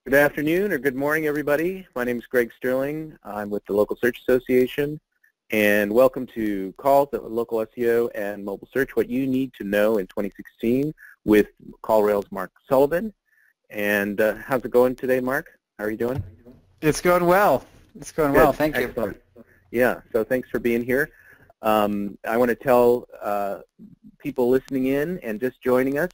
Good afternoon or good morning, everybody. My name is Greg Sterling. I'm with the Local Search Association, and welcome to Calls at Local SEO and Mobile Search, What You Need to Know in 2016 with CallRail's Mark Sullivan. And how's it going today, Mark? How are you doing? It's going well. It's going well. Thank you. Excellent. Yeah, so thanks for being here. I want to tell people listening in and just joining us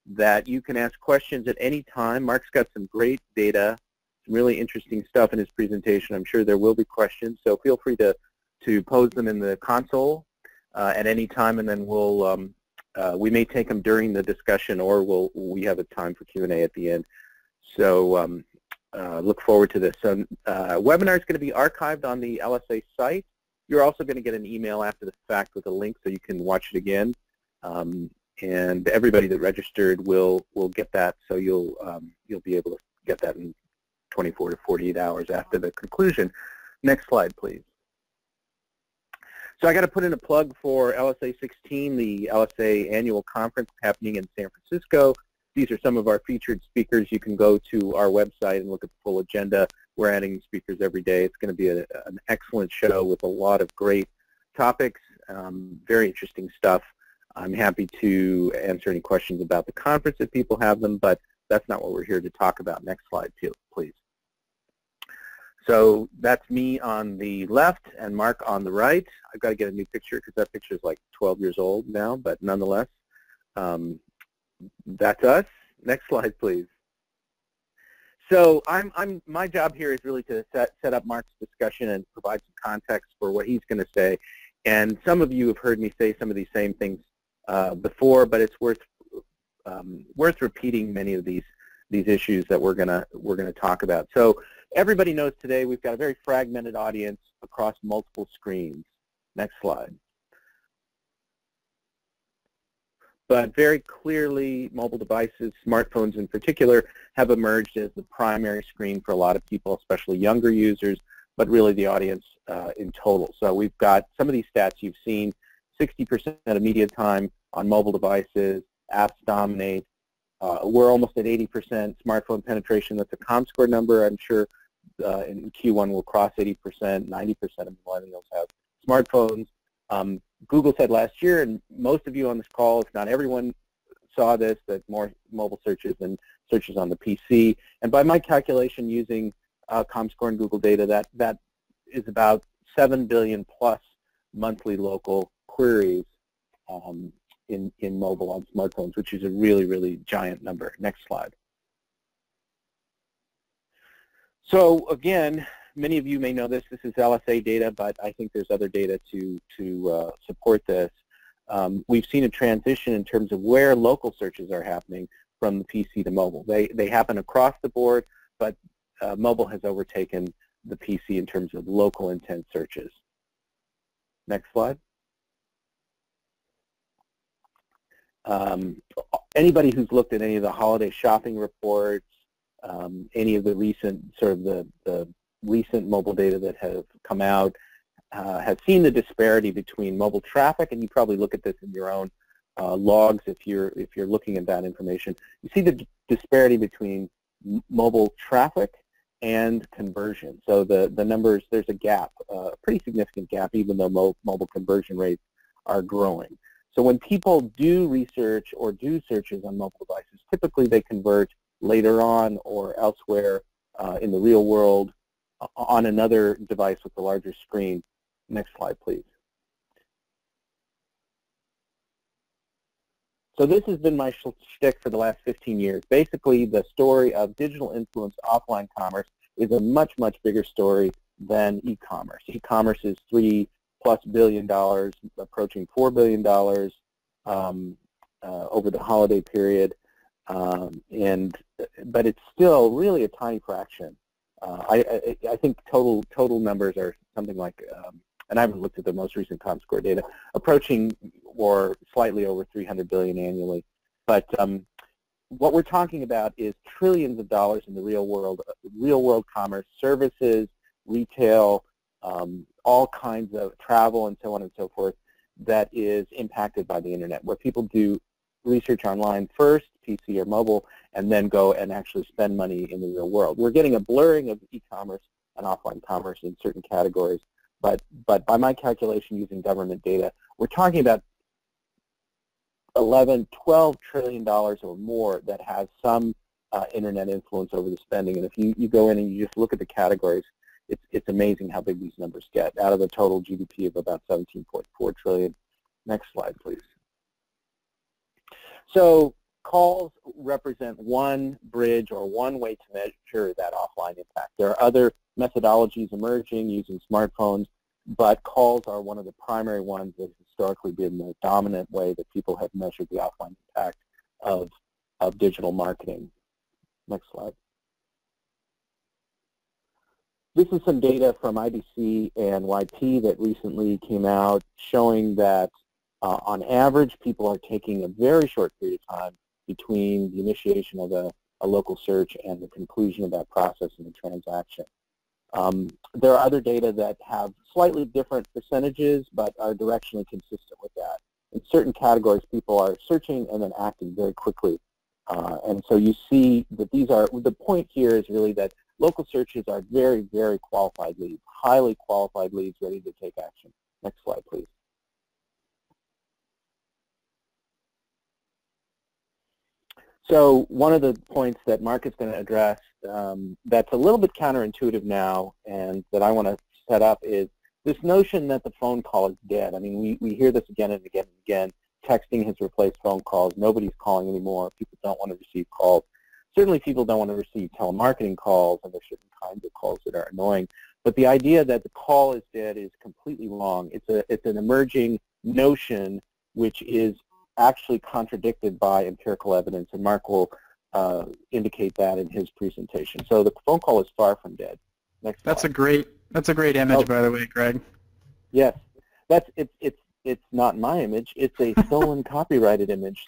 that you can ask questions at any time. Mark's got some great data, some really interesting stuff in his presentation. I'm sure there will be questions, so feel free to pose them in the console at any time, and then we may take them during the discussion, or we have a time for Q&A at the end. So look forward to this. So webinar is going to be archived on the LSA site. You're also going to get an email after the fact with a link so you can watch it again. And everybody that registered will get that, so you'll be able to get that in 24 to 48 hours after the conclusion. Next slide, please. So I got to put in a plug for LSA 16, the LSA annual conference happening in San Francisco. These are some of our featured speakers. You can go to our website and look at the full agenda. We're adding speakers every day. It's going to be an excellent show with a lot of great topics, very interesting stuff. I'm happy to answer any questions about the conference if people have them, but that's not what we're here to talk about. Next slide, please. So that's me on the left and Mark on the right. I've got to get a new picture because that picture is like 12 years old now, but nonetheless, that's us. Next slide, please. So my job here is really to set up Mark's discussion and provide some context for what he's going to say. And some of you have heard me say some of these same things before, but it's worth repeating many of these issues that we're gonna talk about. So everybody knows today we've got a very fragmented audience across multiple screens. Next slide. But very clearly, mobile devices, smartphones in particular, have emerged as the primary screen for a lot of people, especially younger users, but really the audience in total. So we've got some of these stats you've seen. 60% of media time on mobile devices, apps dominate. We're almost at 80% smartphone penetration. That's a ComScore number. I'm sure in Q1 we'll cross 80%. 90% of millennials have smartphones. Google said last year, and most of you on this call, if not everyone, saw this, that more mobile searches than searches on the PC. And by my calculation using ComScore and Google data, that is about 7 billion plus monthly local queries in mobile on smartphones, which is a really, really giant number. Next slide. So again, many of you may know this. This is LSA data, but I think there's other data to support this. We've seen a transition in terms of where local searches are happening from the PC to mobile. They happen across the board, but mobile has overtaken the PC in terms of local intent searches. Next slide. Anybody who's looked at any of the holiday shopping reports, any of the recent the recent mobile data that have come out, has seen the disparity between mobile traffic, and you probably look at this in your own logs if you're looking at that information. You see the disparity between mobile traffic and conversion. So the numbers, there's a gap, a pretty significant gap, even though mobile conversion rates are growing. So when people do research or do searches on mobile devices, typically they convert later on or elsewhere in the real world on another device with a larger screen. Next slide, please. So this has been my shtick for the last 15 years. Basically, the story of digital influence offline commerce is a much, much bigger story than e-commerce. E-commerce is $3+ billion, approaching $4 billion over the holiday period, but it's still really a tiny fraction. I think total numbers are something like, and I haven't looked at the most recent ComScore data, approaching or slightly over 300 billion annually. But what we're talking about is trillions of dollars in the real world commerce, services, retail, all kinds of travel, and so on and so forth, that is impacted by the internet, where people do research online first, PC or mobile, and then go and actually spend money in the real world. We're getting a blurring of e-commerce and offline commerce in certain categories, but by my calculation using government data, we're talking about $11–12 trillion or more that has some internet influence over the spending. And if you go in and you just look at the categories, it's amazing how big these numbers get out of a total GDP of about 17.4 trillion. Next slide, please. So calls represent one bridge or one way to measure that offline impact. There are other methodologies emerging using smartphones, but calls are one of the primary ones that has historically been the dominant way that people have measured the offline impact of digital marketing. Next slide. This is some data from IDC and YP that recently came out showing that on average people are taking a very short period of time between the initiation of a local search and the conclusion of that process in the transaction. There are other data that have slightly different percentages but are directionally consistent with that. In certain categories people are searching and then acting very quickly. And so you see that these are, the point here is really that local searches are very, very qualified leads, highly qualified leads ready to take action. Next slide, please. So one of the points that Mark is going to address that's a little bit counterintuitive now and that I want to set up is this notion that the phone call is dead. I mean, we hear this again and again and again. Texting has replaced phone calls. Nobody's calling anymore. People don't want to receive calls. Certainly people don't want to receive telemarketing calls, and there's certain kinds of calls that are annoying. But the idea that the call is dead is completely wrong. It's an emerging notion which is actually contradicted by empirical evidence, and Mark will indicate that in his presentation. So the phone call is far from dead. Next slide. That's a great image, by the way, Greg. Yes, it's not my image. It's a stolen, copyrighted image.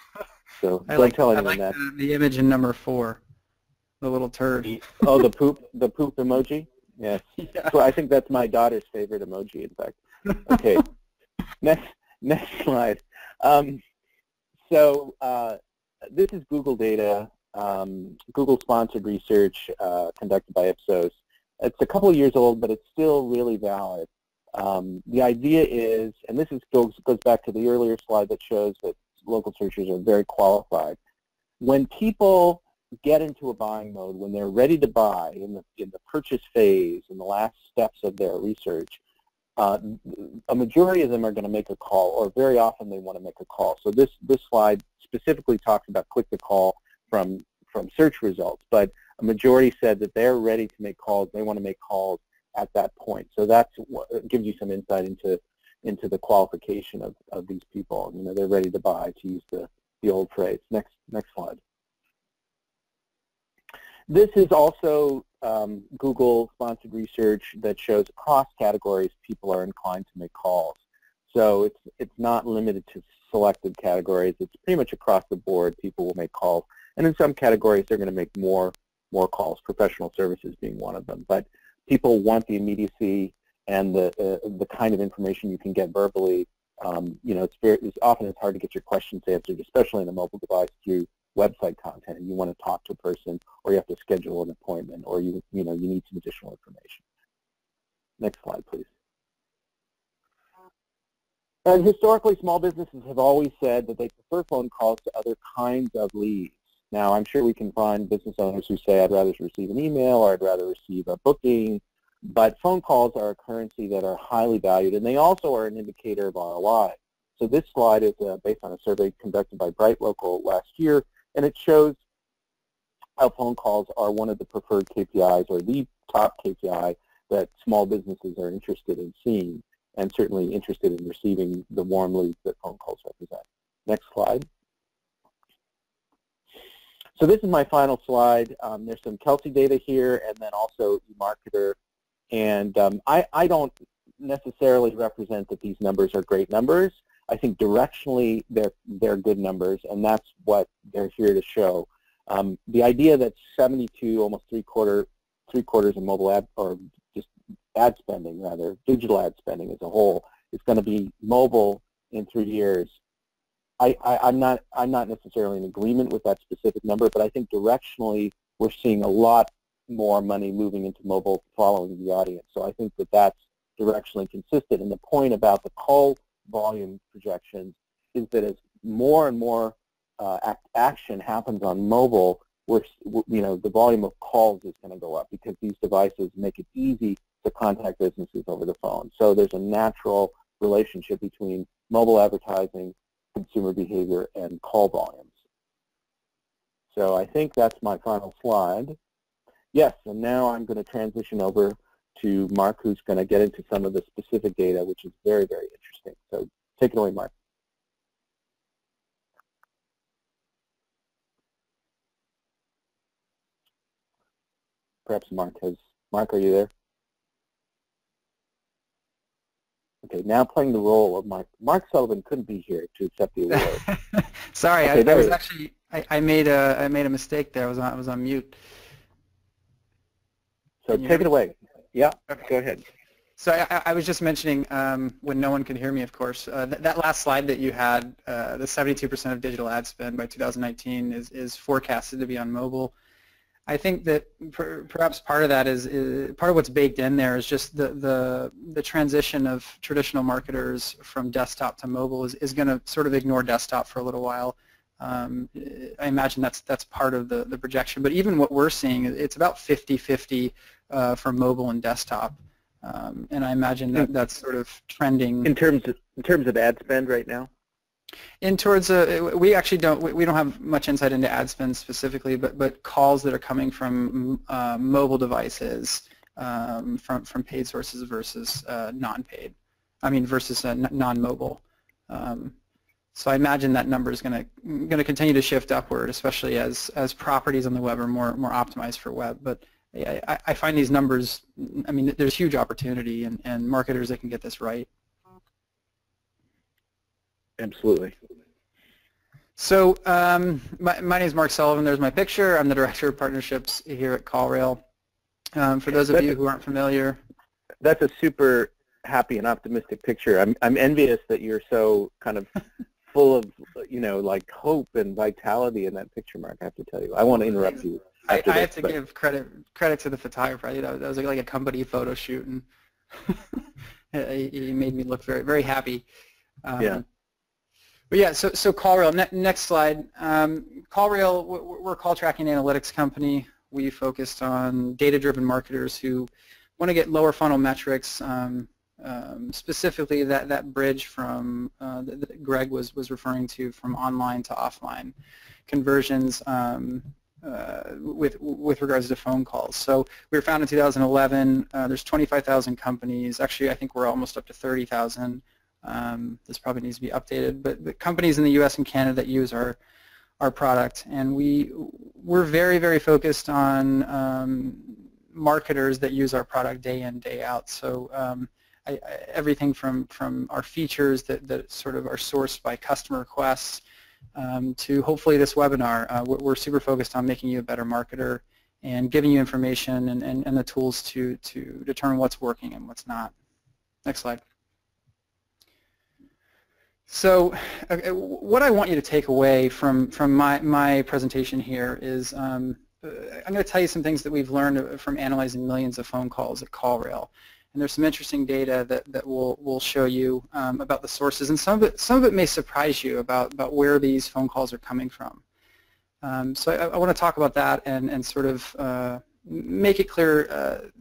So don't tell anyone that. The image in number 4, the little turd. Oh, the poop emoji. Yes. Yeah. So I think that's my daughter's favorite emoji, in fact. Okay. Next slide. So this is Google data, Google-sponsored research conducted by Ipsos. It's a couple of years old, but it's still really valid. The idea is, and this goes back to the earlier slide that shows that local searchers are very qualified. When people get into a buying mode, when they're ready to buy in the purchase phase, in the last steps of their research, a majority of them are going to make a call, or very often they want to make a call. So this slide specifically talks about click to call from search results, but a majority said that they're ready to make calls. They want to make calls at that point. So that's what gives you some insight into the qualification of these people. You know, they're ready to buy, to use the old phrase. Next slide. This is also Google-sponsored research that shows across categories people are inclined to make calls. So it's not limited to selected categories. It's pretty much across the board people will make calls. And in some categories they're going to make more calls, professional services being one of them. But people want the immediacy and the kind of information you can get verbally. You know, it's often hard to get your questions answered, especially in a mobile device through website content, and you want to talk to a person, or you have to schedule an appointment, or you need some additional information. Next slide, please. And historically, small businesses have always said that they prefer phone calls to other kinds of leads. Now, I'm sure we can find business owners who say, I'd rather receive an email, or I'd rather receive a booking, but phone calls are a currency that are highly valued, and they also are an indicator of ROI. So this slide is based on a survey conducted by Bright Local last year, and it shows how phone calls are one of the preferred KPIs, or the top KPI that small businesses are interested in seeing, and certainly interested in receiving the warm leads that phone calls represent. Next slide. So this is my final slide. There's some Kelsey data here, and then also eMarketer. And I don't necessarily represent that these numbers are great numbers. I think directionally they're good numbers, and that's what they're here to show. The idea that 72, almost three quarters of mobile ad, or just ad spending rather, digital ad spending as a whole, is going to be mobile in 3 years I'm not necessarily in agreement with that specific number, but I think directionally we're seeing a lot more money moving into mobile following the audience. So I think that that's directionally consistent. And the point about the call volume projections is that as more and more action happens on mobile, the volume of calls is going to go up because these devices make it easy to contact businesses over the phone. So there's a natural relationship between mobile advertising, consumer behavior, and call volumes. So I think that's my final slide. Yes, and now I'm going to transition over to Mark, who's going to get into some of the specific data, which is very, very interesting. So take it away, Mark. Perhaps Mark, are you there? Okay, now playing the role of Mark. Mark Sullivan couldn't be here to accept the award. Sorry, okay, I was actually I made a mistake there. I was on mute. So take it away. Yeah, okay. Go ahead. So I was just mentioning when no one could hear me, of course, that last slide that you had, the 72% of digital ad spend by 2019 is forecasted to be on mobile. I think that perhaps part of that is part of what's baked in there is just the transition of traditional marketers from desktop to mobile is going to sort of ignore desktop for a little while. I imagine that's part of the projection. But even what we're seeing, it's about 50-50 for mobile and desktop. And I imagine that's sort of trending. In terms of ad spend right now? In towards we actually don't have much insight into ad spend specifically, but calls that are coming from mobile devices from paid sources versus non-paid. I mean versus non-mobile. So I imagine that number is going to continue to shift upward, especially as properties on the web are more optimized for web. But I find these numbers. I mean, there's huge opportunity, and marketers that can get this right. Absolutely. So my name is Mark Sullivan. There's my picture. I'm the Director of Partnerships here at CallRail. For those of you who aren't familiar. That's a super happy and optimistic picture. I'm envious that you're so kind of full of, like hope and vitality in that picture, Mark, I have to tell you. I want to interrupt you. I have to give credit to the photographer. That was like a company photo shoot, and he made me look very, very happy. Yeah. But yeah, so CallRail, next slide. CallRail, we're a call tracking analytics company. We focused on data-driven marketers who want to get lower funnel metrics, specifically that bridge from that Greg was referring to, from online to offline conversions with regards to phone calls. So we were founded in 2011. There's 25,000 companies. Actually, I think we're almost up to 30,000. This probably needs to be updated, but companies in the U.S. and Canada that use our product, and we're very, very focused on marketers that use our product day in, day out. So everything from our features that sort of are sourced by customer requests to hopefully this webinar. We're super focused on making you a better marketer and giving you information and the tools to determine what's working and what's not. Next slide. So what I want you to take away from my presentation here is I'm going to tell you some things that we've learned from analyzing millions of phone calls at CallRail. And there's some interesting data that we'll show you about the sources, and some of it may surprise you about where these phone calls are coming from. So I want to talk about that and sort of make it clear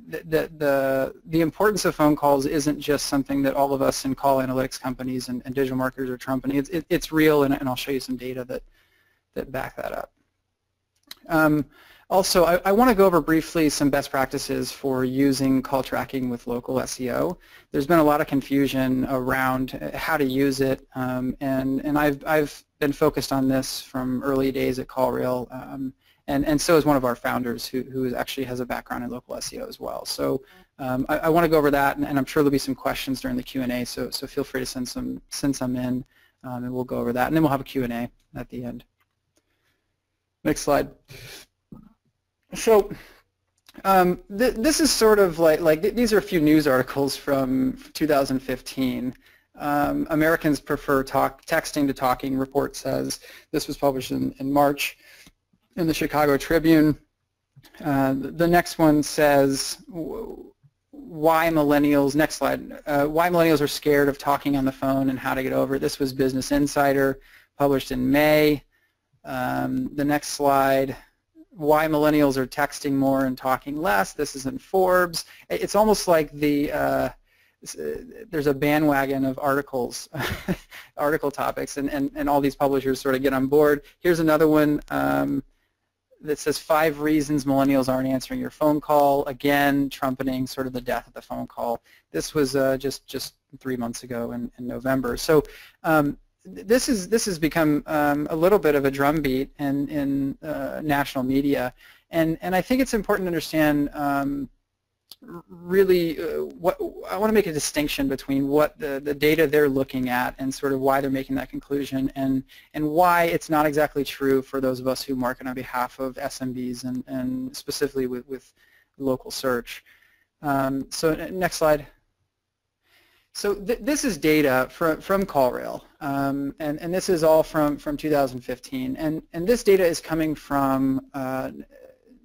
that the importance of phone calls isn't just something that all of us in call analytics companies and digital marketers are trumpeting. It's real, and I'll show you some data that back that up. Also, I want to go over briefly some best practices for using call tracking with local SEO. There's been a lot of confusion around how to use it, and I've been focused on this from early days at CallRail. And so is one of our founders who actually has a background in local SEO as well. So I want to go over that, and I'm sure there'll be some questions during the Q&A, so feel free to send some in, and we'll go over that. And then we'll have a Q&A at the end. Next slide. So this is sort of like these are a few news articles from 2015. Americans prefer texting to talking, report says. This was published in March in the Chicago Tribune. The next one says why millennials, next slide, why millennials are scared of talking on the phone and how to get over it. This was Business Insider, published in May. The next slide, why millennials are texting more and talking less. This is in Forbes. It's almost like there's a bandwagon of articles, article topics, and all these publishers sort of get on board. Here's another one that says 5 reasons millennials aren't answering your phone call. Again, trumpeting sort of the death of the phone call. This was just 3 months ago in November. So this has become a little bit of a drumbeat in national media, and I think it's important to understand really what I want to make a distinction between what the data they're looking at and sort of why they're making that conclusion, and why it's not exactly true for those of us who market on behalf of SMBs and specifically with local search. So next slide. So this is data from CallRail, and this is all from 2015, and this data is coming from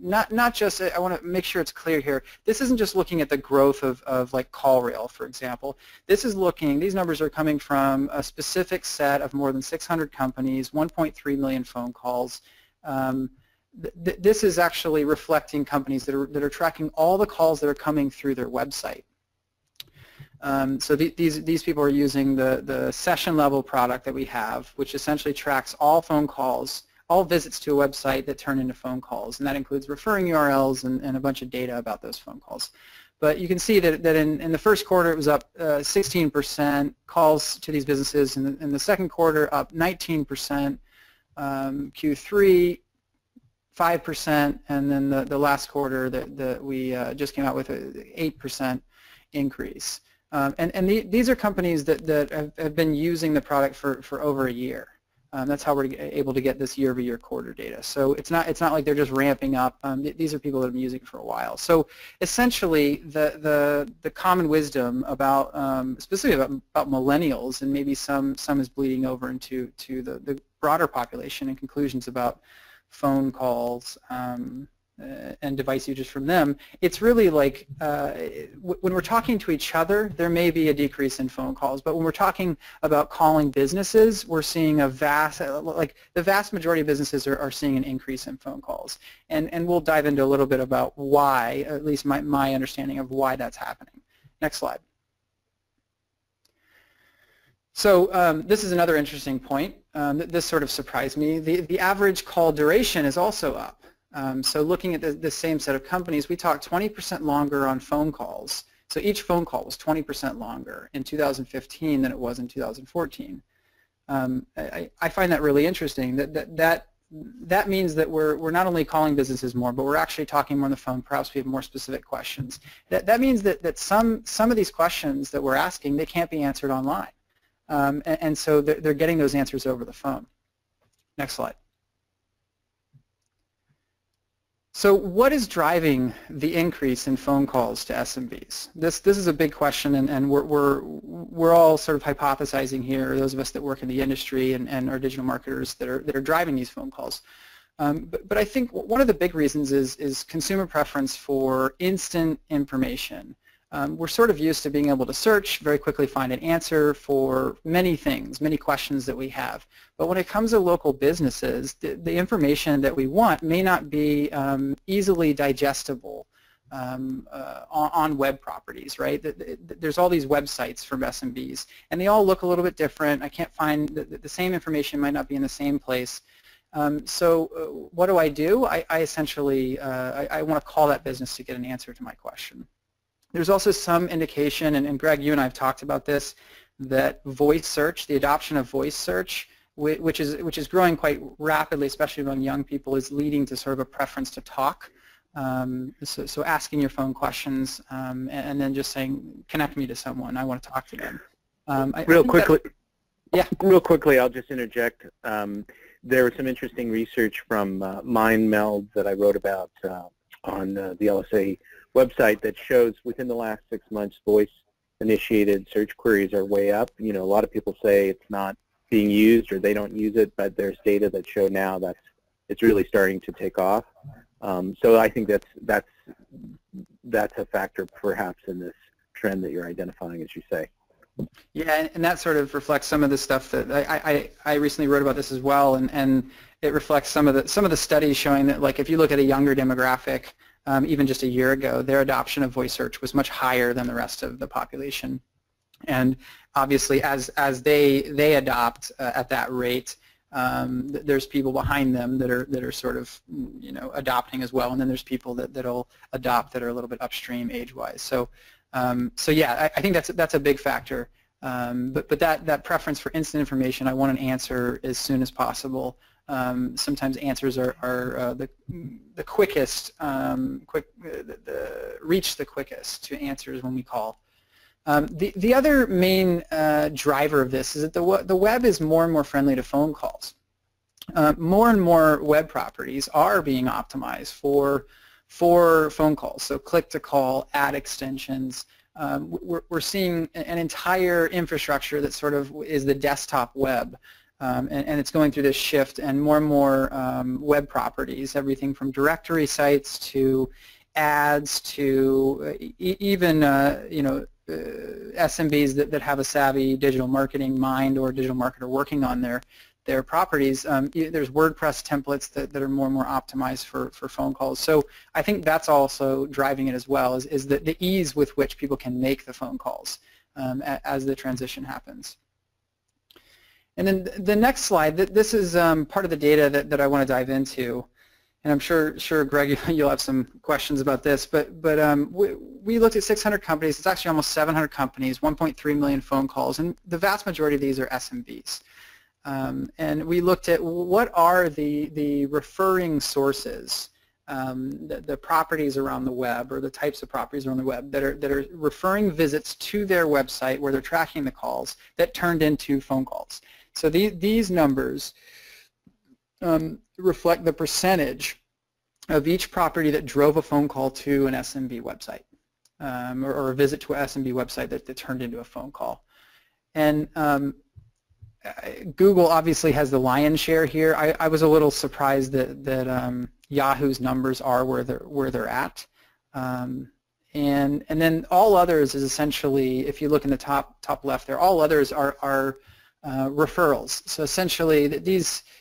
not just, I want to make sure it's clear here, this isn't just looking at the growth of like CallRail, for example. This is looking, these numbers are coming from a specific set of more than 600 companies, 1.3 million phone calls. This is actually reflecting companies that are tracking all the calls that are coming through their website. So these people are using the session level product that we have, which essentially tracks all phone calls, all visits to a website that turn into phone calls, and that includes referring URLs and a bunch of data about those phone calls. But you can see that in the first quarter it was up 16% calls to these businesses, and in the second quarter up 19%, Q3 5%, and then the last quarter that we just came out with an 8% increase. And these are companies that have been using the product for over a year. That's how we're able to get this year-over-year quarter data. So it's not like they're just ramping up. These are people that have been using it for a while. So essentially, the common wisdom about specifically about millennials, and maybe some is bleeding over into the broader population, and conclusions about phone calls and device usage from them, it's really like when we're talking to each other, there may be a decrease in phone calls, but when we're talking about calling businesses, we're seeing a the vast majority of businesses are seeing an increase in phone calls. And we'll dive into a little bit about why, at least my understanding of why that's happening. Next slide. So this is another interesting point. This sort of surprised me. The average call duration is also up. So looking at the same set of companies, we talked 20% longer on phone calls. So each phone call was 20% longer in 2015 than it was in 2014. I find that really interesting. That means that we're not only calling businesses more, but we're actually talking more on the phone. Perhaps we have more specific questions. That means that some of these questions that we're asking, they can't be answered online. And so they're getting those answers over the phone. Next slide. So what is driving the increase in phone calls to SMBs? This is a big question, and we're all sort of hypothesizing here, those of us that work in the industry and are digital marketers that are driving these phone calls. But I think one of the big reasons is consumer preference for instant information. We're sort of used to being able to search, very quickly find an answer for many things, many questions that we have. But when it comes to local businesses, the information that we want may not be easily digestible on web properties, right? There's all these websites from SMBs, and they all look a little bit different. I can't find the same information might not be in the same place. So what do? I essentially I want to call that business to get an answer to my question. There's also some indication, and Greg, you and I have talked about this, that voice search, the adoption of voice search, which is growing quite rapidly, especially among young people, is leading to sort of a preference to talk. So asking your phone questions and then just saying, connect me to someone, I want to talk to them. Real quickly, I'll just interject. There was some interesting research from MindMeld that I wrote about on the LSA website that shows within the last 6 months voice initiated search queries are way up. You know, a lot of people say it's not being used or they don't use it, but there's data that show now that it's really starting to take off. So I think that's a factor perhaps in this trend that you're identifying, as you say. Yeah, and that sort of reflects some of the stuff that I recently wrote about this as well, and it reflects some of the studies showing that, like, if you look at a younger demographic, even just a year ago, their adoption of voice search was much higher than the rest of the population. And obviously, as they adopt at that rate, there's people behind them that are sort of, you know, adopting as well, and then there's people that'll adopt that are a little bit upstream age-wise. So yeah, I think that's a big factor. But that preference for instant information, I want an answer as soon as possible. Sometimes answers are the quickest, reach the quickest to answers when we call. The other main driver of this is that the web is more and more friendly to phone calls. More and more web properties are being optimized for phone calls, so click-to-call, ad extensions. We're seeing an entire infrastructure that sort of is the desktop web, and it's going through this shift, and more web properties, everything from directory sites to ads to even you know, SMBs that have a savvy digital marketing mind or digital marketer working on their properties. There's WordPress templates that are more and more optimized for phone calls. So I think that's also driving it as well, is the ease with which people can make the phone calls as the transition happens. And then the next slide, this is part of the data that I want to dive into. And I'm sure Greg, you'll have some questions about this, but we looked at 600 companies. It's actually almost 700 companies, 1.3 million phone calls, and the vast majority of these are SMBs. And we looked at what are the referring sources, the properties around the web, or the types of properties around the web that are referring visits to their website where they're tracking the calls that turned into phone calls. So these numbers reflect the percentage of each property that drove a phone call to an SMB website, or a visit to an SMB website that turned into a phone call. And Google obviously has the lion's share here. I was a little surprised that Yahoo's numbers are where they're at, and then all others is essentially, if you look in the top left there, all others are referrals. So essentially,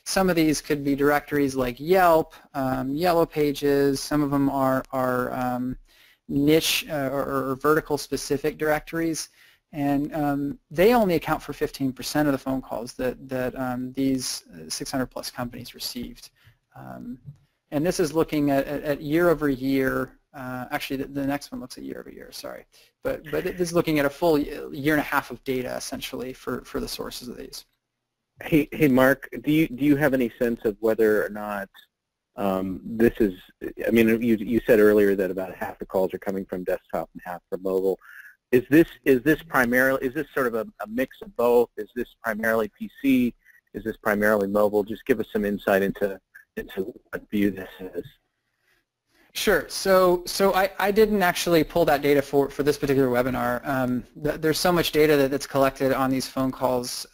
some of these could be directories like Yelp, Yellow Pages. Some of them are niche or vertical specific directories. And they only account for 15% of the phone calls that these 600 plus companies received. And this is looking at year over year. Actually, the next one looks at year over year, sorry. But it is looking at a full year and a half of data, essentially, for the sources of these. Hey, Mark, do you have any sense of whether or not this is, I mean, you said earlier that about half the calls are coming from desktop and half from mobile. Is this sort of a mix of both? Is this primarily PC? Is this primarily mobile? Just give us some insight into what view this is. Sure. So I didn't actually pull that data for this particular webinar. There's so much data that's collected on these phone calls.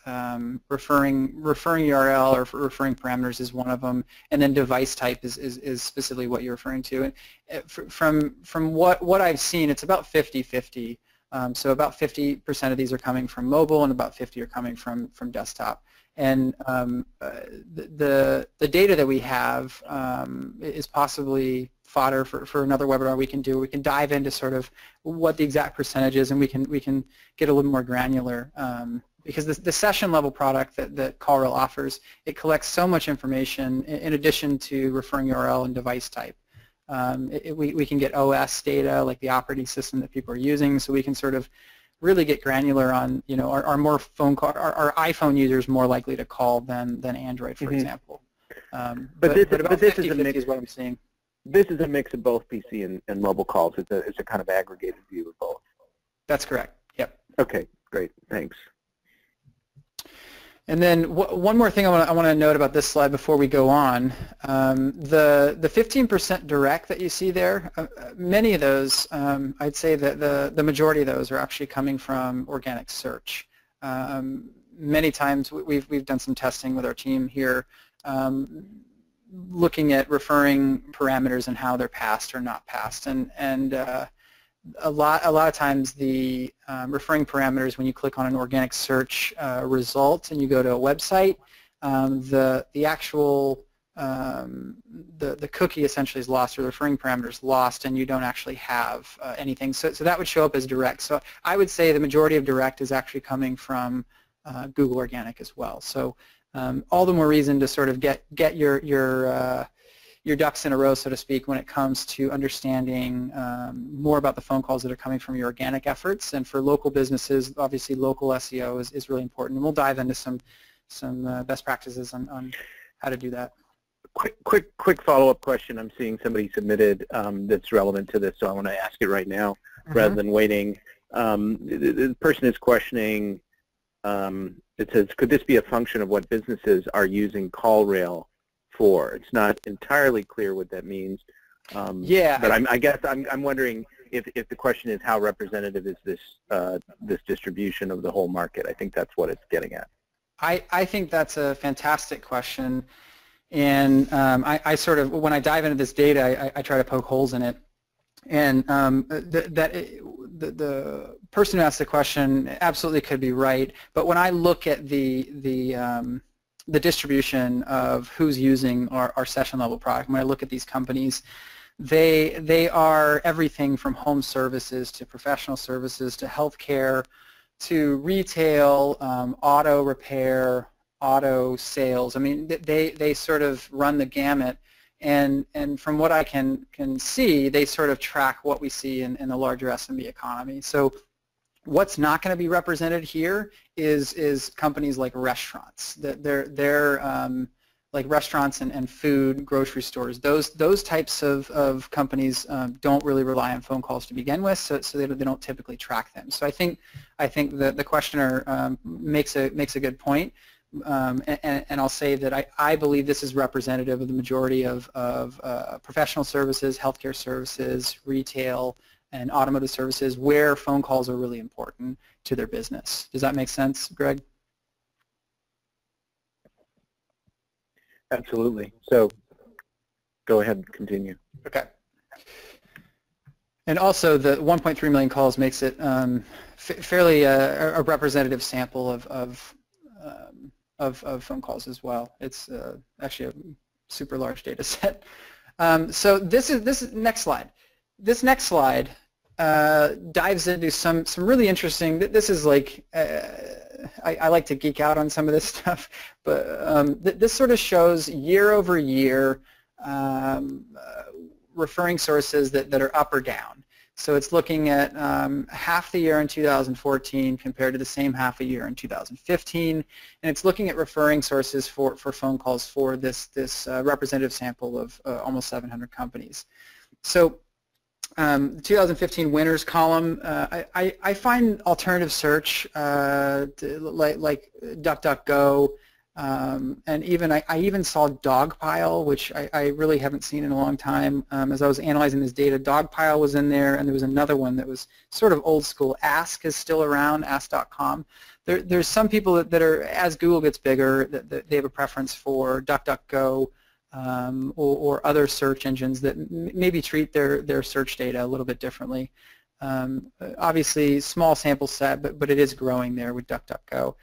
Referring URL or referring parameters is one of them, and then device type is specifically what you're referring to. And from what I've seen, it's about 50-50. So about 50% of these are coming from mobile, and about 50 are coming from desktop. And the data that we have is possibly fodder for another webinar we can do. We can dive into sort of what the exact percentage is, and we can get a little more granular. Because the session level product that CallRail offers, it collects so much information in addition to referring URL and device type. We can get OS data, like the operating system that people are using, so we can sort of really get granular on, you know, are more our iPhone users more likely to call than Android, for example. But about 50-50 is what I'm seeing. This is a mix of both PC and mobile calls. It's a kind of aggregated view of both. That's correct. Yep. Okay, great. Thanks. And then one more thing I want to note about this slide before we go on. The 15% direct that you see there, many of those, I'd say that the majority of those are actually coming from organic search. Many times we've done some testing with our team here, looking at referring parameters and how they're passed or not passed, and a lot of times the referring parameters, when you click on an organic search result and you go to a website, the actual the cookie essentially is lost, or the referring parameter is lost, and you don't actually have anything. So that would show up as direct. So I would say the majority of direct is actually coming from Google Organic as well. So all the more reason to sort of get your ducks in a row, so to speak, when it comes to understanding more about the phone calls that are coming from your organic efforts. And for local businesses, obviously local SEO is really important. And we'll dive into some best practices on how to do that. Quick follow-up question. I'm seeing somebody submitted that's relevant to this, so I want to ask it right now rather than waiting. The person is questioning, it says, could this be a function of what businesses are using CallRail for? It's not entirely clear what that means. Yeah. But I guess I'm wondering if the question is how representative is this distribution of the whole market. I think that's what it's getting at. I think that's a fantastic question, and I sort of, when I dive into this data, I try to poke holes in it. And the person who asked the question absolutely could be right, but when I look at the distribution of who's using our session level product, when I look at these companies, they are everything from home services to professional services to healthcare to retail, auto repair, auto sales. I mean, they sort of run the gamut, and from what I can see, they sort of track what we see in the larger SMB economy. So what's not going to be represented here is companies like restaurants. They're like restaurants and food, grocery stores. Those types of companies don't really rely on phone calls to begin with, so they don't typically track them. So I think the questioner makes a good point, and I'll say that I believe this is representative of the majority of professional services, healthcare services, retail, and automotive services, where phone calls are really important to their business. Does that make sense, Greg? Absolutely. So go ahead and continue. Okay. And also the 1.3 million calls makes it fairly a representative sample of phone calls as well. It's actually a super large data set. So this is next slide. This next slide dives into some really interesting. This is like I like to geek out on some of this stuff, but this sort of shows year over year referring sources that are up or down. So it's looking at half the year in 2014 compared to the same half a year in 2015, and it's looking at referring sources for phone calls for this representative sample of almost 700 companies. So the 2015 winners column, I find alternative search like DuckDuckGo, and even I even saw Dogpile, which I really haven't seen in a long time. As I was analyzing this data, Dogpile was in there, and there was another one that was sort of old school. Ask is still around, ask.com. There's some people that are, as Google gets bigger, that they have a preference for DuckDuckGo, or other search engines that maybe treat their search data a little bit differently. Obviously, small sample set, but it is growing there with DuckDuckGo.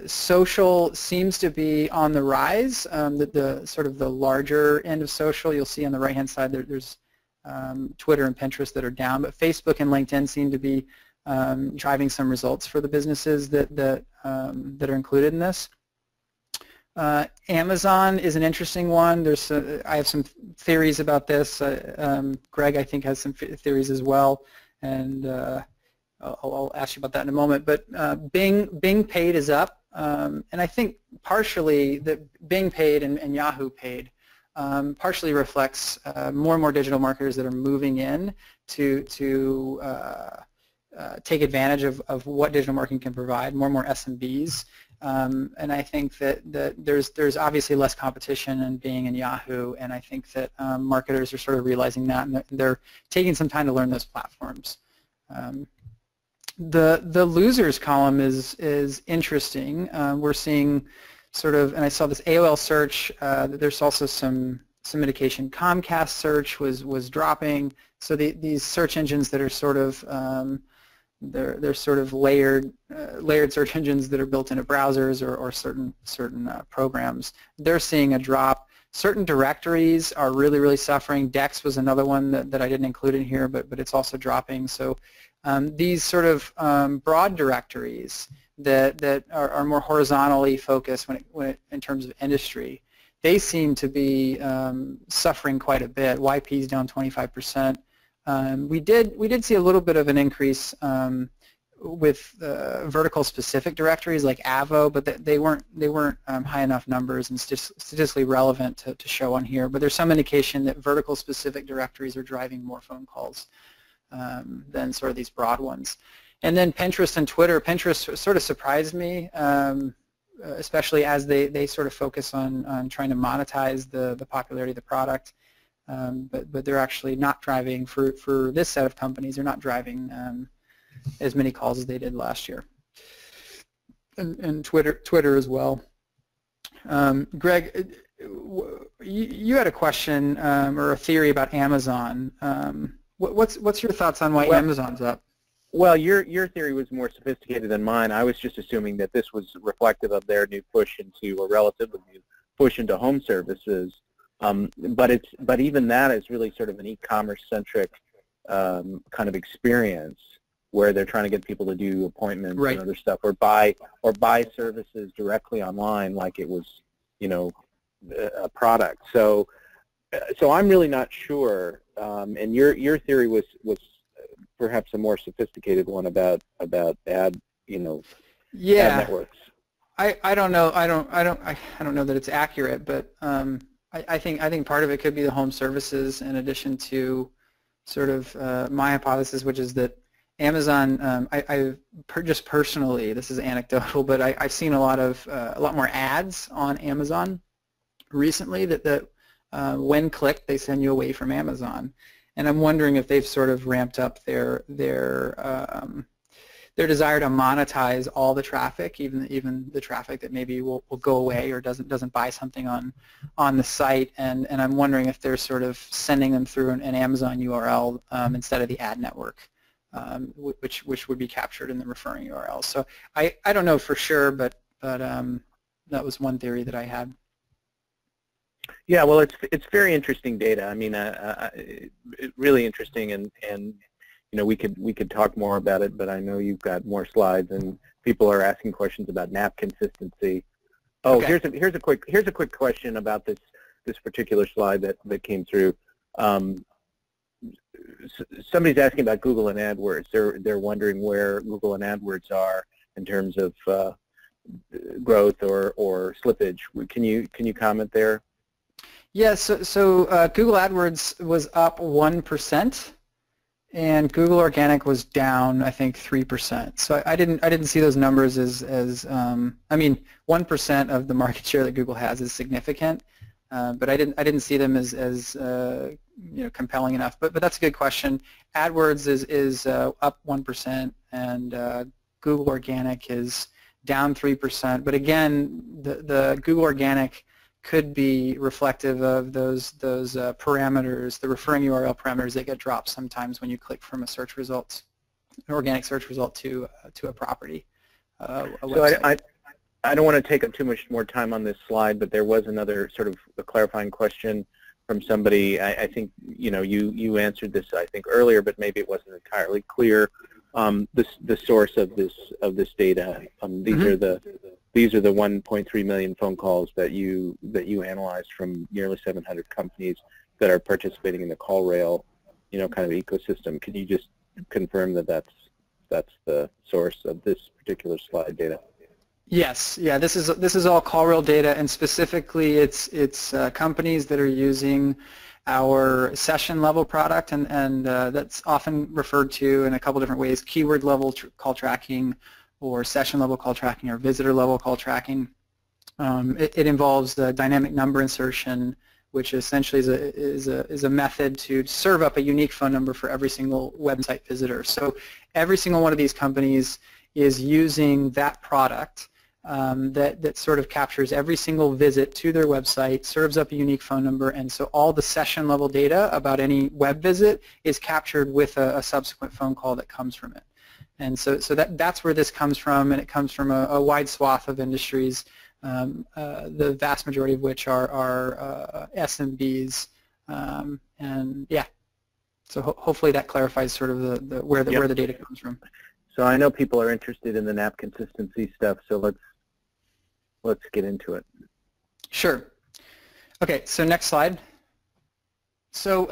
Social seems to be on the rise. The sort of the larger end of social, you'll see on the right-hand side there's Twitter and Pinterest that are down, but Facebook and LinkedIn seem to be driving some results for the businesses that are included in this. Amazon is an interesting one. I have some theories about this. Greg, I think, has some theories as well, and I'll ask you about that in a moment. But Bing paid is up, and I think partially that Bing paid and Yahoo paid partially reflects more and more digital marketers that are moving in to take advantage of what digital marketing can provide, more and more SMBs. and I think that there's obviously less competition in being in Yahoo, and I think that marketers are sort of realizing that, and they're taking some time to learn those platforms. The losers column is interesting. We're seeing sort of, and I saw this AOL search. There's also some indication Comcast search was dropping. So these search engines that are sort of they're sort of layered search engines that are built into browsers or certain programs. They're seeing a drop. Certain directories are really suffering. Dex was another one that I didn't include in here, but it's also dropping. So these sort of broad directories that are more horizontally focused in terms of industry, they seem to be suffering quite a bit. YP is down 25%. We did see a little bit of an increase with vertical specific directories like Avo, but they weren't high enough numbers and statistically relevant to show on here. But there's some indication that vertical specific directories are driving more phone calls than sort of these broad ones. And then Pinterest and Twitter. Pinterest sort of surprised me, especially as they sort of focus on trying to monetize the popularity of the product. But they're actually not driving, for this set of companies, they're not driving as many calls as they did last year. And Twitter as well. Greg, you had a question or a theory about Amazon. What's your thoughts on why Amazon's up? Well, your theory was more sophisticated than mine. I was just assuming that this was reflective of their new push into, or relatively new push into home services. But even that is really sort of an e-commerce centric kind of experience where they're trying to get people to do appointments and other stuff, or buy services directly online like it was, you know, a product. So I'm really not sure. And your theory was perhaps a more sophisticated one about ad, you know, ad networks. I don't know. I don't know that it's accurate, but I think part of it could be the home services, in addition to sort of my hypothesis, which is that Amazon. Just personally, this is anecdotal, but I've seen a lot more ads on Amazon recently that when clicked, they send you away from Amazon, and I'm wondering if they've sort of ramped up their desire to monetize all the traffic, even the traffic that maybe will go away or doesn't buy something on the site, and I'm wondering if they're sort of sending them through an Amazon URL instead of the ad network, which would be captured in the referring URL. So I don't know for sure, but that was one theory that I had. Yeah, well, it's very interesting data. I mean, really interesting, and you know, we could talk more about it, but I know you've got more slides, and people are asking questions about NAP consistency. Oh, okay. here's a quick question about this particular slide that came through. Somebody's asking about Google and AdWords. They're wondering where Google and AdWords are in terms of growth or slippage. Can you comment there? Yeah. So Google AdWords was up 1%. And Google Organic was down, I think, 3%. So I didn't see those numbers as I mean, 1% of the market share that Google has is significant, but I didn't see them as you know, compelling enough. But that's a good question. AdWords is up 1%, and Google Organic is down 3%. But again, the Google Organic could be reflective of those parameters, the referring URL parameters that get dropped sometimes when you click from a search results, an organic search result to a property. So I don't want to take up too much more time on this slide, but there was another sort of a clarifying question from somebody. I think, you know, you answered this, I think, earlier, but maybe it wasn't entirely clear. The source of this data. These are the 1.3 million phone calls that you analyzed from nearly 700 companies that are participating in the CallRail, you know, kind of ecosystem. Can you just confirm that that's the source of this particular slide data? Yes. Yeah. This is all CallRail data, and specifically, it's companies that are using our session level product, and that's often referred to in a couple different ways: keyword level call tracking, or session level call tracking or visitor level call tracking. It involves the dynamic number insertion, which essentially is a method to serve up a unique phone number for every single website visitor. So every single one of these companies is using that product that sort of captures every single visit to their website, serves up a unique phone number, and so all the session level data about any web visit is captured with a subsequent phone call that comes from it. And so that's where this comes from, and it comes from a wide swath of industries, the vast majority of which are SMBs, and yeah. So hopefully that clarifies sort of where the data comes from. So I know people are interested in the NAP consistency stuff, so let's get into it. Sure. Okay, so next slide. So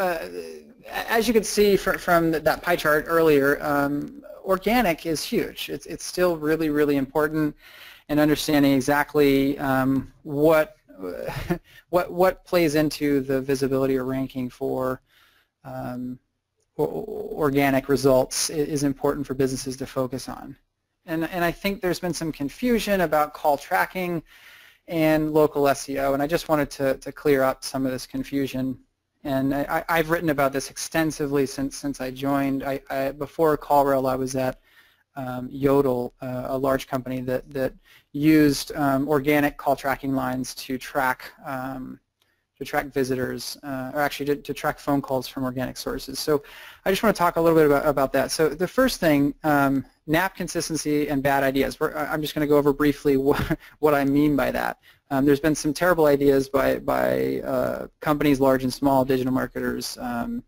as you can see from that pie chart earlier, organic is huge. It's still really, really important, and understanding exactly what plays into the visibility or ranking for organic results is important for businesses to focus on. And I think there's been some confusion about call tracking and local SEO, and I just wanted to clear up some of this confusion. And I've written about this extensively since I joined. Before CallRail, I was at Youll, a large company that used organic call tracking lines to track visitors, or actually to track phone calls from organic sources. So I just want to talk a little bit about that. So the first thing, NAP consistency and bad ideas. I'm just going to go over briefly what I mean by that. There's been some terrible ideas by companies, large and small, digital marketers,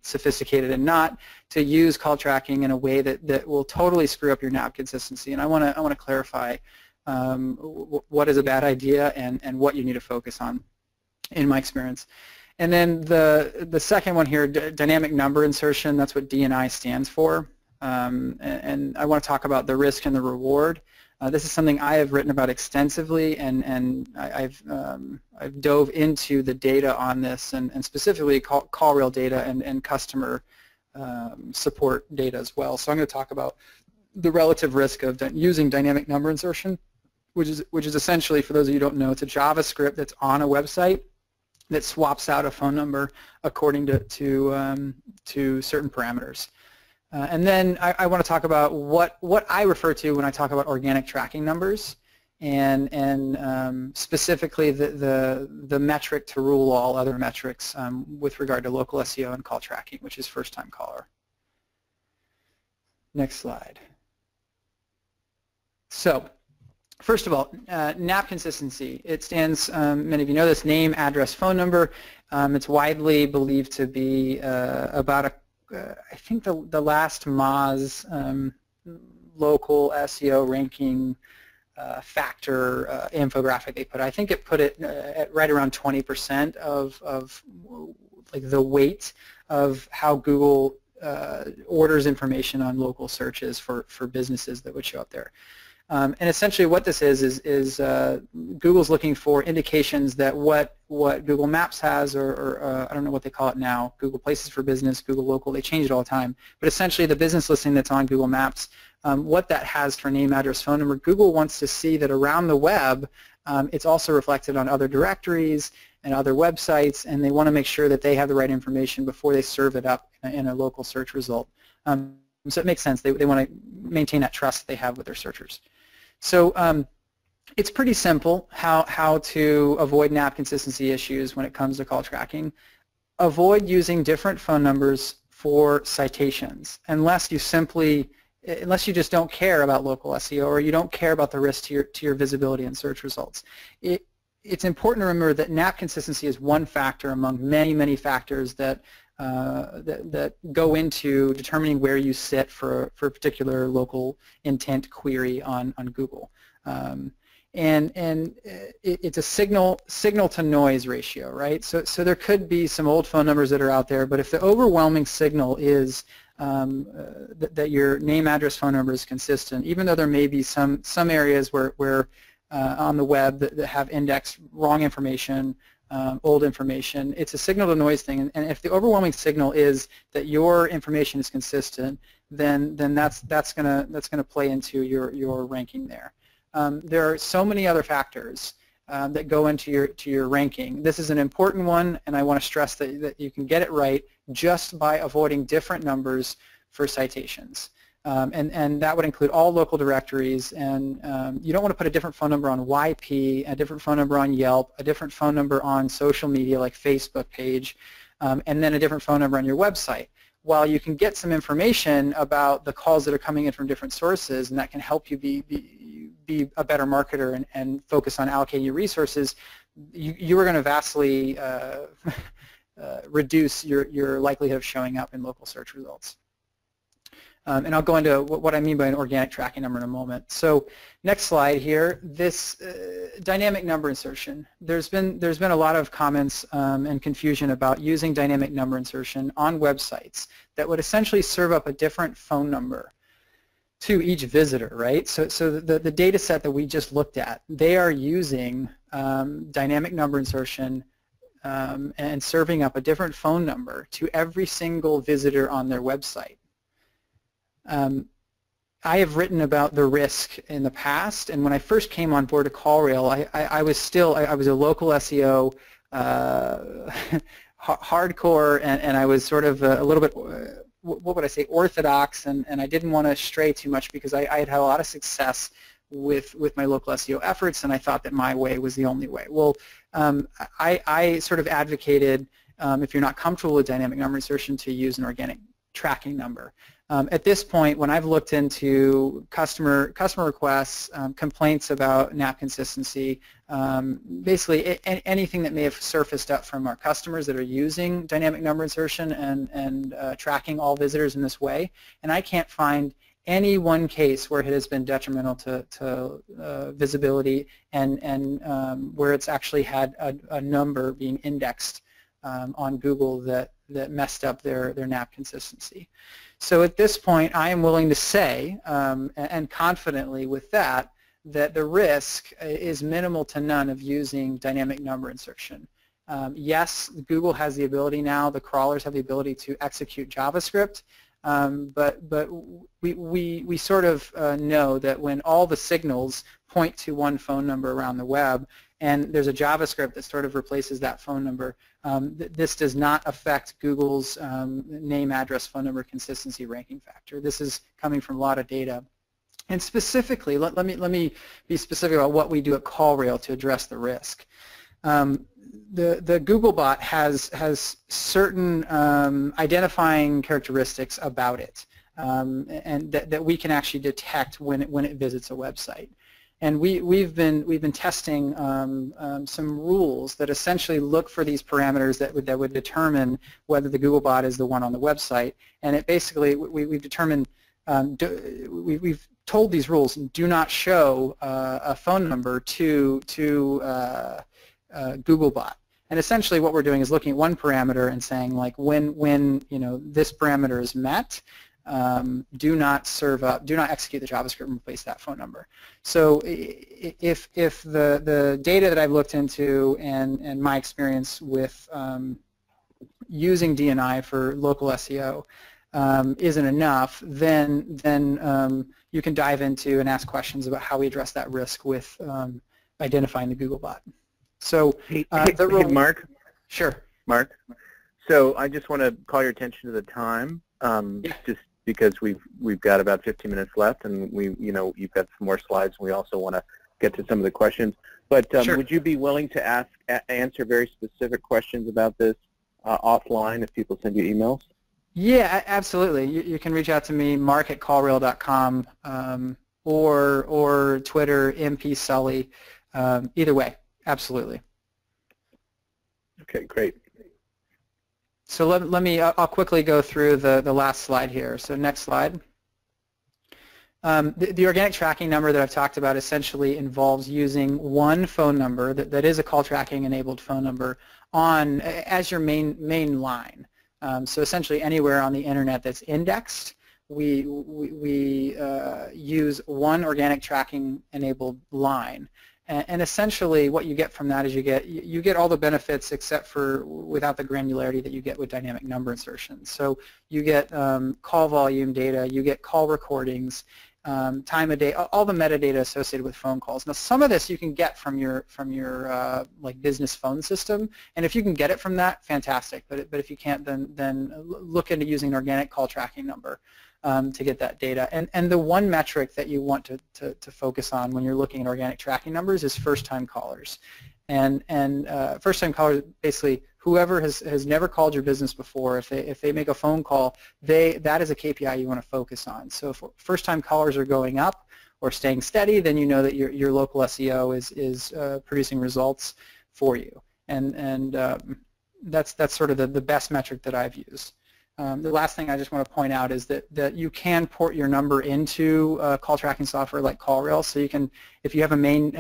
sophisticated and not, to use call tracking in a way that will totally screw up your NAP consistency. And I want to clarify what is a bad idea and what you need to focus on, in my experience. And then the second one here, dynamic number insertion, that's what D&I stands for. And I want to talk about the risk and the reward. This is something I have written about extensively, and I've dove into the data on this, and specifically CallRail data and customer support data as well. So I'm going to talk about the relative risk of using dynamic number insertion, which is essentially, for those of you who don't know, it's a JavaScript that's on a website that swaps out a phone number according to certain parameters. And then I want to talk about what I refer to when I talk about organic tracking numbers, and specifically the metric to rule all other metrics with regard to local SEO and call tracking, which is first-time caller. Next slide. So, first of all, NAP consistency. It stands, many of you know this, name, address, phone number. It's widely believed to be about I think the last Moz local SEO ranking factor infographic they put. I think it put it at right around 20% of like the weight of how Google orders information on local searches for businesses that would show up there. And essentially what this is Google's looking for indications that what Google Maps has, or I don't know what they call it now, Google Places for Business, Google Local, they change it all the time, but essentially the business listing that's on Google Maps, what that has for name, address, phone number, Google wants to see that around the web it's also reflected on other directories and other websites, and they want to make sure that they have the right information before they serve it up in a local search result. So it makes sense. They want to maintain that trust that they have with their searchers. So it's pretty simple how to avoid NAP consistency issues when it comes to call tracking. Avoid using different phone numbers for citations unless you just don't care about local SEO, or you don't care about the risk to your visibility and search results. It's important to remember that NAP consistency is one factor among many, many factors that go into determining where you sit for a particular local intent query on Google. And it's a signal to noise ratio, right? So there could be some old phone numbers that are out there, but if the overwhelming signal is that your name, address, phone number is consistent, even though there may be some areas where on the web that have indexed wrong information, old information. It's a signal to noise thing, and if the overwhelming signal is that your information is consistent, then that's gonna play into your ranking there. There are so many other factors that go into your ranking. This is an important one, and I want to stress that you can get it right just by avoiding different numbers for citations. And that would include all local directories, and you don't want to put a different phone number on YP, a different phone number on Yelp, a different phone number on social media like Facebook page, and then a different phone number on your website. While you can get some information about the calls that are coming in from different sources, and that can help you be a better marketer and focus on allocating your resources, you are going to vastly reduce your likelihood of showing up in local search results. And I'll go into what I mean by an organic tracking number in a moment. So next slide here, this dynamic number insertion. There's been a lot of comments and confusion about using dynamic number insertion on websites that would essentially serve up a different phone number to each visitor, right? So the data set that we just looked at, they are using dynamic number insertion and serving up a different phone number to every single visitor on their website. I have written about the risk in the past, and when I first came on board to CallRail, I was a local SEO, hardcore, and I was sort of a little bit, what would I say, orthodox, and I didn't want to stray too much because I had had a lot of success with my local SEO efforts, and I thought that my way was the only way. Well, I sort of advocated, if you're not comfortable with dynamic number insertion, to use an organic tracking number. At this point, when I've looked into customer requests, complaints about NAP consistency, basically anything that may have surfaced up from our customers that are using dynamic number insertion and tracking all visitors in this way, and I can't find any one case where it has been detrimental to visibility and where it's actually had a number being indexed on Google that messed up their NAP consistency. So at this point, I am willing to say, and confidently with that the risk is minimal to none of using dynamic number insertion. Yes, Google has the ability now, the crawlers have the ability to execute JavaScript, but we sort of know that when all the signals point to one phone number around the web, and there's a JavaScript that sort of replaces that phone number, this does not affect Google's name, address, phone number consistency ranking factor. This is coming from a lot of data. And specifically, let me be specific about what we do at CallRail to address the risk. The Googlebot has certain identifying characteristics about it, and that we can actually detect when it visits a website. And we've been testing some rules that essentially look for these parameters that would determine whether the Googlebot is the one on the website. And it basically we've determined we've told these rules do not show a phone number to Googlebot. And essentially what we're doing is looking at one parameter and saying, like, when this parameter is met, do not execute the JavaScript and replace that phone number. So if the data that I've looked into and my experience with using DNI for local SEO isn't enough, then you can dive into and ask questions about how we address that risk with identifying the Googlebot. So hey, Mark. Sure. Mark. So I just want to call your attention to the time. Yeah. Just because we've got about 15 minutes left, and you've got some more slides, and we also want to get to some of the questions. But Sure. Would you be willing to answer very specific questions about this offline if people send you emails? Yeah, absolutely. You can reach out to me, mark@callrail.com, or Twitter, mpsully. Either way, absolutely. Okay, great. So I'll quickly go through the last slide here. So next slide. The organic tracking number that I've talked about essentially involves using one phone number that is a call tracking enabled phone number as your main line. So essentially anywhere on the internet that's indexed, we use one organic tracking enabled line. And essentially what you get from that is you get all the benefits except for without the granularity that you get with dynamic number insertion. So you get call volume data, you get call recordings, time of day, all the metadata associated with phone calls. Now some of this you can get from your like business phone system, and if you can get it from that, fantastic. But if you can't, then look into using an organic call tracking number to get that data. And the one metric that you want to focus on when you're looking at organic tracking numbers is first-time callers. And first-time callers, basically whoever has never called your business before, if they make a phone call, that is a KPI you want to focus on. So if first-time callers are going up or staying steady, then you know that your local SEO is producing results for you. And that's sort of the best metric that I've used. The last thing I just want to point out is that you can port your number into call tracking software like CallRail. So you can, if you have a main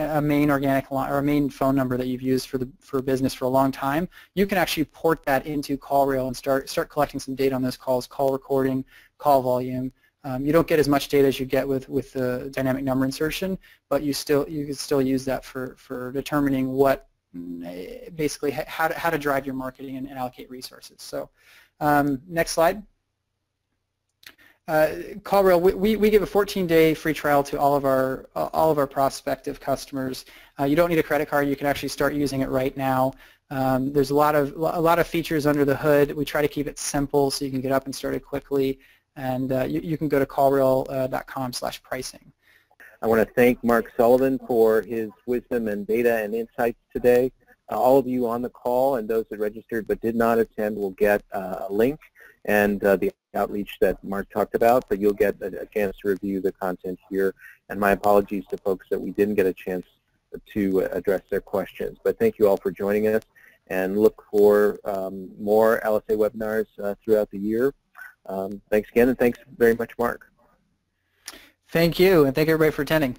organic line or a main phone number that you've used for business for a long time, you can actually port that into CallRail and start collecting some data on those calls, call recording, call volume. You don't get as much data as you get with the dynamic number insertion, but you can still use that for determining what basically how to drive your marketing and allocate resources. So. Next slide. CallRail, we give a 14-day free trial to all of our prospective customers. You don't need a credit card. You can actually start using it right now. There's a lot of features under the hood. We try to keep it simple so you can get up and started quickly. And you can go to callrail.com/pricing. I want to thank Mark Sullivan for his wisdom and data and insights today. All of you on the call and those that registered but did not attend will get a link and the outreach that Mark talked about, but you'll get a chance to review the content here. And my apologies to folks that we didn't get a chance to address their questions. But thank you all for joining us, and look for more LSA webinars throughout the year. Thanks again, and thanks very much, Mark. Thank you, and thank everybody for attending.